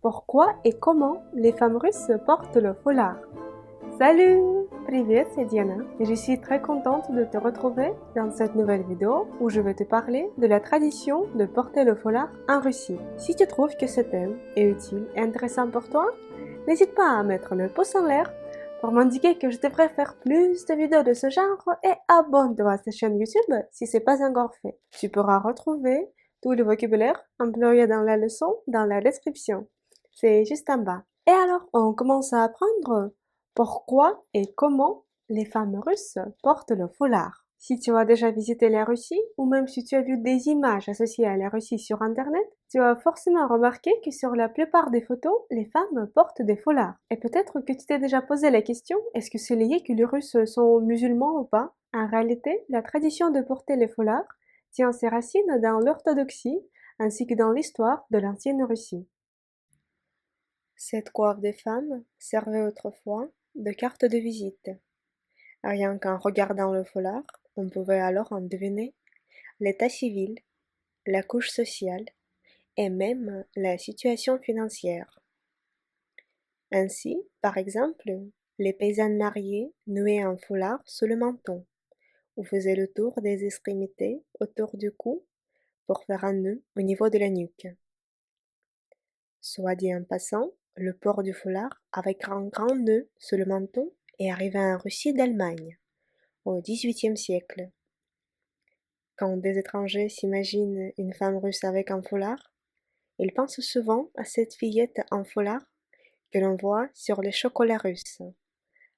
Pourquoi et comment les femmes russes portent le foulard? Salut! Привет, c'est Diana et je suis très contente de te retrouver dans cette nouvelle vidéo où je vais te parler de la tradition de porter le foulard en Russie. Si tu trouves que ce thème est utile et intéressant pour toi, n'hésite pas à mettre le pouce en l'air pour m'indiquer que je devrais faire plus de vidéos de ce genre et abonne-toi à cette chaîne YouTube si ce n'est pas encore fait. Tu pourras retrouver tout le vocabulaire employé dans la leçon dans la description. C'est juste en bas. Et alors, on commence à apprendre pourquoi et comment les femmes russes portent le foulard. Si tu as déjà visité la Russie, ou même si tu as vu des images associées à la Russie sur Internet, tu as forcément remarqué que sur la plupart des photos, les femmes portent des foulards. Et peut-être que tu t'es déjà posé la question, est-ce que c'est lié que les Russes sont musulmans ou pas? En réalité, la tradition de porter les foulards tient ses racines dans l'orthodoxie, ainsi que dans l'histoire de l'ancienne Russie. Cette coiffe des femmes servait autrefois de carte de visite. Rien qu'en regardant le foulard, on pouvait alors en deviner l'état civil, la couche sociale et même la situation financière. Ainsi, par exemple, les paysannes mariées nouaient un foulard sous le menton ou faisaient le tour des extrémités autour du cou pour faire un nœud au niveau de la nuque. Soit dit en passant, le port du foulard avec un grand nœud sous le menton est arrivé en Russie d'Allemagne au XVIIIe siècle. Quand des étrangers s'imaginent une femme russe avec un foulard, ils pensent souvent à cette fillette en foulard que l'on voit sur les chocolats russes,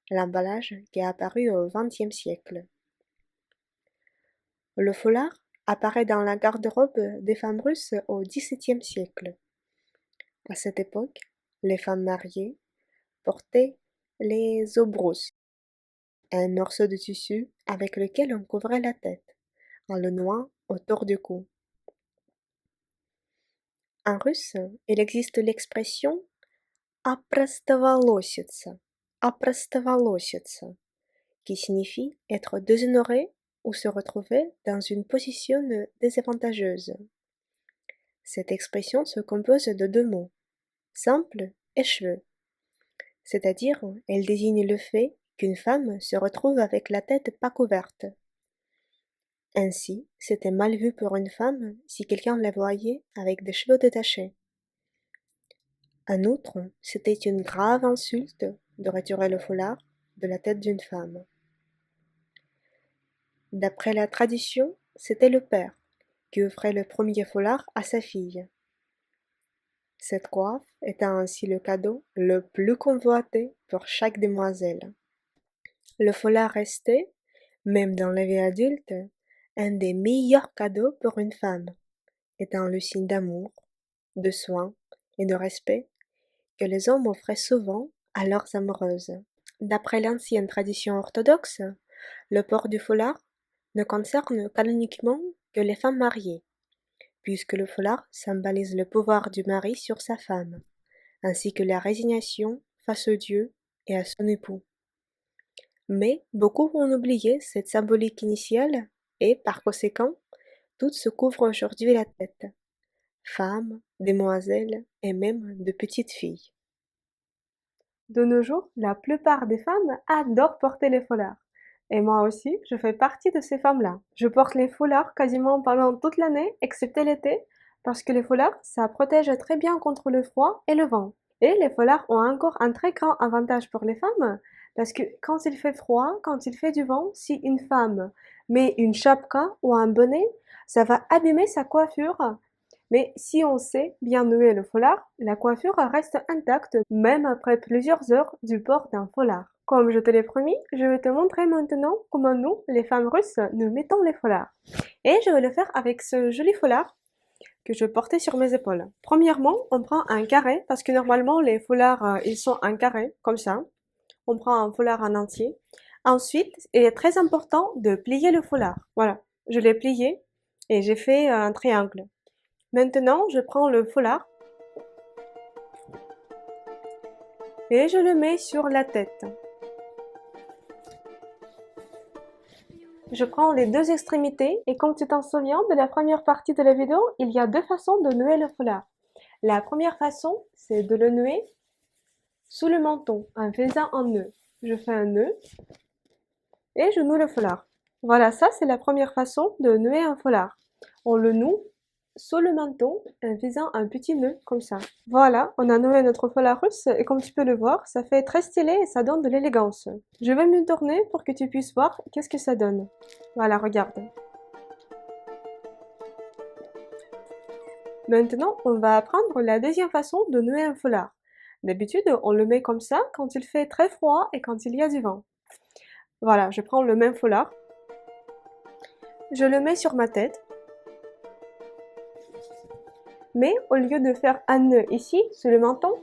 l'emballage qui est apparu au XXe siècle. Le foulard apparaît dans la garde-robe des femmes russes au XVIIe siècle. À cette époque, les femmes mariées portaient les obrous, un morceau de tissu avec lequel on couvrait la tête, en le nouant autour du cou. En russe, il existe l'expression опростоволоситься, qui signifie être déshonoré ou se retrouver dans une position désavantageuse. Cette expression se compose de deux mots, simple et cheveux, c'est-à-dire elle désigne le fait qu'une femme se retrouve avec la tête pas couverte. Ainsi, c'était mal vu pour une femme si quelqu'un la voyait avec des cheveux détachés. En outre, c'était une grave insulte de retirer le foulard de la tête d'une femme. D'après la tradition, c'était le père qui offrait le premier foulard à sa fille. Cette coiffe était ainsi le cadeau le plus convoité pour chaque demoiselle. Le foulard restait, même dans la vie adulte, un des meilleurs cadeaux pour une femme, étant le signe d'amour, de soin et de respect que les hommes offraient souvent à leurs amoureuses. D'après l'ancienne tradition orthodoxe, le port du foulard ne concerne canoniquement que les femmes mariées, puisque le foulard symbolise le pouvoir du mari sur sa femme, ainsi que la résignation face à Dieu et à son époux. Mais beaucoup ont oublié cette symbolique initiale et, par conséquent, toutes se couvrent aujourd'hui la tête, femmes, demoiselles et même de petites filles. De nos jours, la plupart des femmes adorent porter les foulards. Et moi aussi, je fais partie de ces femmes-là. Je porte les foulards quasiment pendant toute l'année, excepté l'été, parce que les foulards, ça protège très bien contre le froid et le vent. Et les foulards ont encore un très grand avantage pour les femmes, parce que quand il fait froid, quand il fait du vent, si une femme met une chapka ou un bonnet, ça va abîmer sa coiffure. Mais si on sait bien nouer le foulard, la coiffure reste intacte même après plusieurs heures du port d'un foulard. Comme je te l'ai promis, je vais te montrer maintenant comment nous, les femmes russes, nous mettons les foulards. Et je vais le faire avec ce joli foulard que je portais sur mes épaules. Premièrement, on prend un carré, parce que normalement les foulards, ils sont un carré, comme ça. On prend un foulard en entier. Ensuite, il est très important de plier le foulard. Voilà, je l'ai plié et j'ai fait un triangle. Maintenant, je prends le foulard et je le mets sur la tête. Je prends les deux extrémités et comme tu t'en souviens de la première partie de la vidéo, il y a deux façons de nouer le foulard. La première façon, c'est de le nouer sous le menton en faisant un nœud. Je fais un nœud et je noue le foulard. Voilà, ça c'est la première façon de nouer un foulard. On le noue sous le menton en faisant un petit nœud comme ça. Voilà, on a noué notre foulard russe et comme tu peux le voir, ça fait très stylé et ça donne de l'élégance. Je vais me tourner pour que tu puisses voir qu'est-ce que ça donne. Voilà, regarde. Maintenant, on va apprendre la deuxième façon de nouer un foulard. D'habitude, on le met comme ça quand il fait très froid et quand il y a du vent. Voilà, je prends le même foulard. Je le mets sur ma tête. Mais au lieu de faire un nœud ici, sur le menton,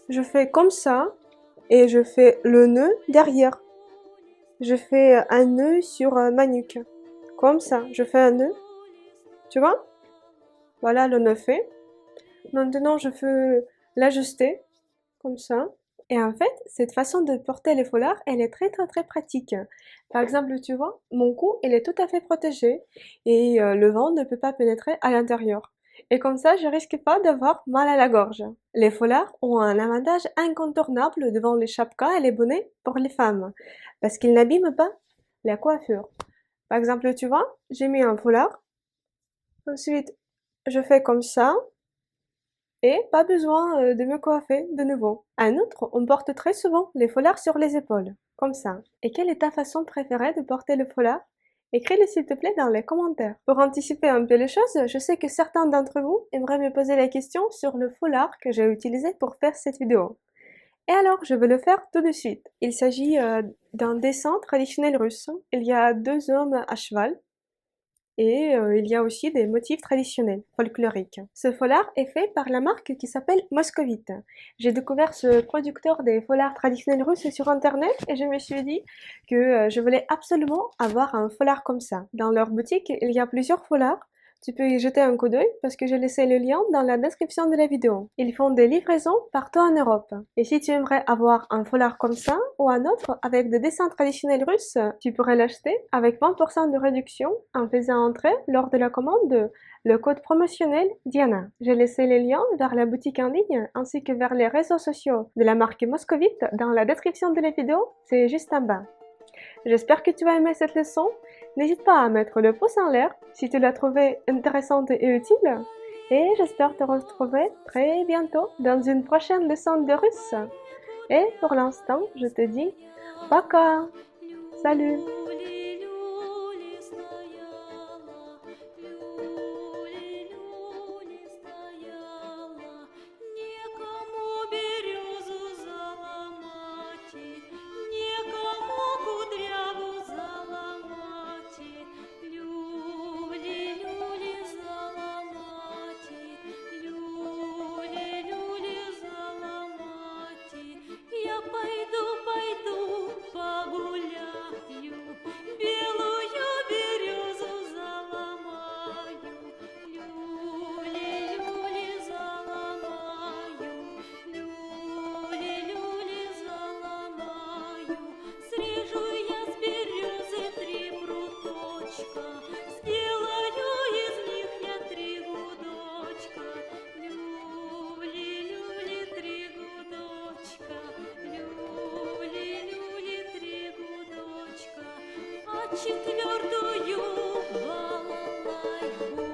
je fais comme ça et je fais le nœud derrière. Je fais un nœud sur ma nuque. Comme ça, je fais un nœud. Tu vois? Voilà le nœud fait. Maintenant, je peux l'ajuster comme ça. Et en fait, cette façon de porter les foulards, elle est très pratique. Par exemple, tu vois, mon cou, il est tout à fait protégé et le vent ne peut pas pénétrer à l'intérieur. Et comme ça, je risque pas d'avoir mal à la gorge. Les foulards ont un avantage incontournable devant les chapkas et les bonnets pour les femmes, parce qu'ils n'abîment pas la coiffure. Par exemple, tu vois, j'ai mis un foulard, ensuite je fais comme ça, et pas besoin de me coiffer de nouveau. Un autre, on porte très souvent les foulards sur les épaules, comme ça. Et quelle est ta façon préférée de porter le foulard? Écris-le s'il te plaît dans les commentaires. Pour anticiper un peu les choses, je sais que certains d'entre vous aimeraient me poser la question sur le foulard que j'ai utilisé pour faire cette vidéo. Et alors, je vais le faire tout de suite. Il s'agit d'un dessin traditionnel russe. Il y a deux hommes à cheval. Et il y a aussi des motifs traditionnels, folkloriques. Ce foulard est fait par la marque qui s'appelle Moscovite. J'ai découvert ce producteur des foulards traditionnels russes sur internet et je me suis dit que je voulais absolument avoir un foulard comme ça. Dans leur boutique, il y a plusieurs foulards. Tu peux y jeter un coup d'œil parce que j'ai laissé le lien dans la description de la vidéo. Ils font des livraisons partout en Europe. Et si tu aimerais avoir un foulard comme ça ou un autre avec des dessins traditionnels russes, tu pourrais l'acheter avec 20% de réduction en faisant entrer lors de la commande le code promotionnel Diana. J'ai laissé les liens vers la boutique en ligne ainsi que vers les réseaux sociaux de la marque Moscovite dans la description de la vidéo, c'est juste en bas. J'espère que tu as aimé cette leçon. N'hésite pas à mettre le pouce en l'air si tu l'as trouvée intéressante et utile. Et j'espère te retrouver très bientôt dans une prochaine leçon de russe. Et pour l'instant, je te dis пока. Salut. Четвертую балалайку